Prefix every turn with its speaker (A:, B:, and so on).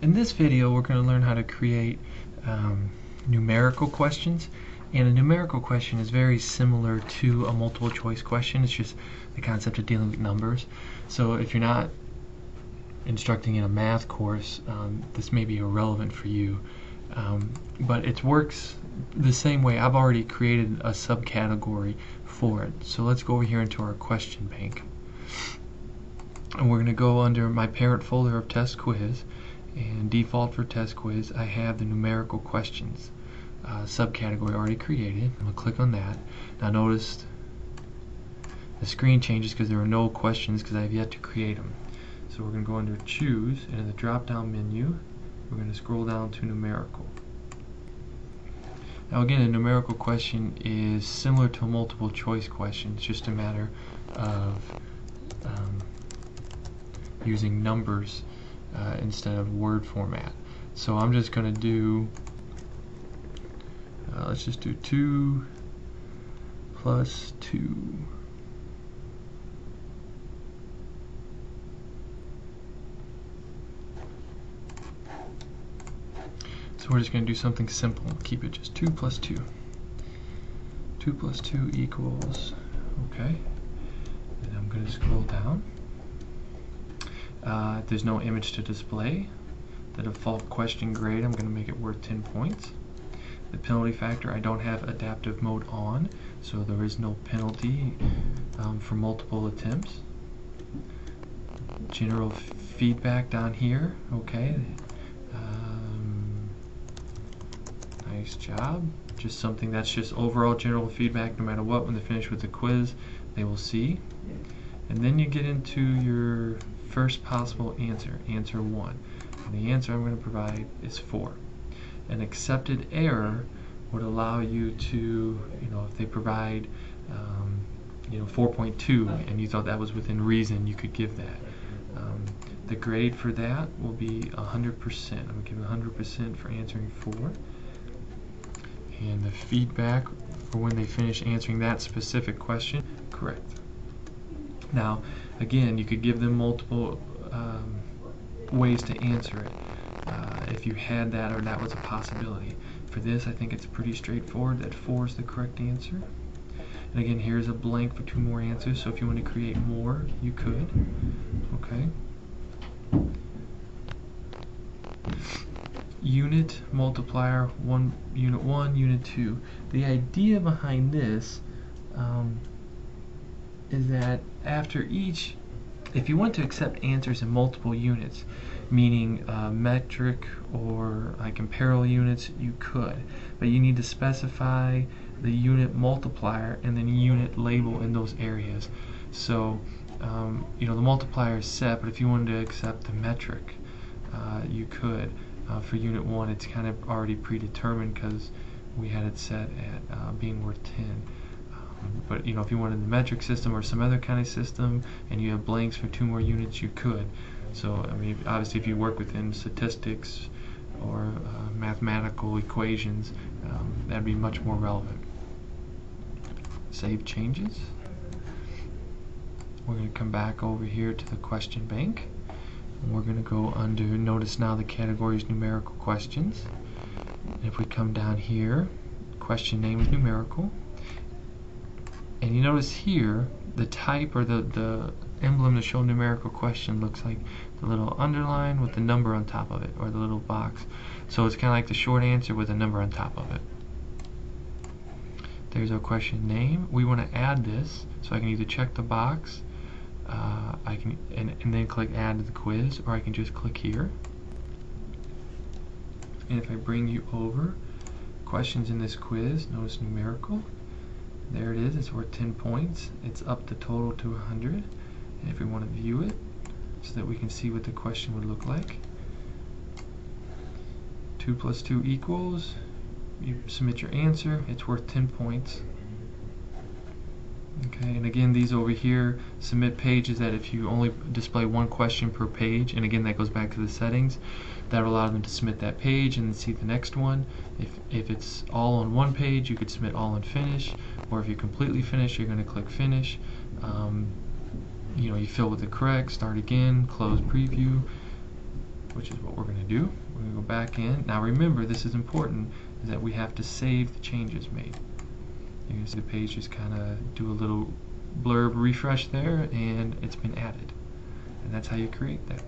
A: In this video, we're going to learn how to create numerical questions. And a numerical question is very similar to a multiple choice question. It's just the concept of dealing with numbers. So if you're not instructing in a math course, this may be irrelevant for you. But it works the same way. I've already created a subcategory for it. So let's go over here into our question bank. And we're going to go under my parent folder of test quiz. And default for test quiz, I have the numerical questions subcategory already created. I'm going to click on that. Now notice the screen changes because there are no questions because I have yet to create them. So we're going to go under choose, and in the drop down menu we're going to scroll down to numerical. Now again, a numerical question is similar to a multiple choice question. It's just a matter of using numbers instead of word format. So I'm just going to do, let's just do 2 plus 2. So we're just going to do something simple. Keep it just 2 plus 2. 2 plus 2 equals, okay. And I'm going to scroll down. There's no image to display. The default question grade, I'm going to make it worth 10 points. The penalty factor, I don't have adaptive mode on, so there is no penalty for multiple attempts. General feedback down here, okay. Nice job. Just something that's just overall general feedback. No matter what, when they finish with the quiz, they will see. And then you get into your first possible answer, answer 1. And the answer I'm going to provide is 4. An accepted error would allow you to, if they provide, 4.2 and you thought that was within reason, you could give that. The grade for that will be 100%. I'm going to give 100% for answering 4. And the feedback for when they finish answering that specific question, correct. Now, again, you could give them multiple ways to answer it if you had that or that was a possibility. For this, I think it's pretty straightforward that 4 is the correct answer. And again, here's a blank for 2 more answers, so if you want to create more, you could. Okay. Unit multiplier, unit 1, unit 2. The idea behind this is that after each, if you want to accept answers in multiple units, meaning metric or like imperial units, you could, but you need to specify the unit multiplier and then unit label in those areas. So the multiplier is set, but if you wanted to accept the metric, you could. For unit 1, it's kind of already predetermined because we had it set at being worth 10. But if you wanted the metric system or some other kind of system and you have blanks for 2 more units, you could. So I mean, obviously if you work within statistics or mathematical equations, that'd be much more relevant. Save changes. We're going to come back over here to the question bank. And we're going to go under, notice now the category is numerical questions. And if we come down here, question name is numerical. And you notice here, the type or the emblem to show numerical question looks like the little underline with the number on top of it, or the little box. So it's kind of like the short answer with a number on top of it. There's our question name. We want to add this, so I can either check the box, and then click add to the quiz, or I can just click here. And if I bring you over, questions in this quiz, notice numerical. There it is, it's worth 10 points. It's up the total to 100. And if we want to view it, so that we can see what the question would look like. 2 plus 2 equals, you submit your answer, it's worth 10 points. Okay, and again, these over here, submit page, is that if you only display 1 question per page, and again that goes back to the settings, that will allow them to submit that page and then see the next one. If it's all on 1 page, you could submit all and finish, or if you're completely finished, you're going to click finish. You fill with the correct, start again, close preview. which is what we're going to do. We're going to go back in. Now remember, this is important, is that we have to save the changes made. You can see the page just kind of do a little blurb refresh there, and it's been added. And that's how you create that.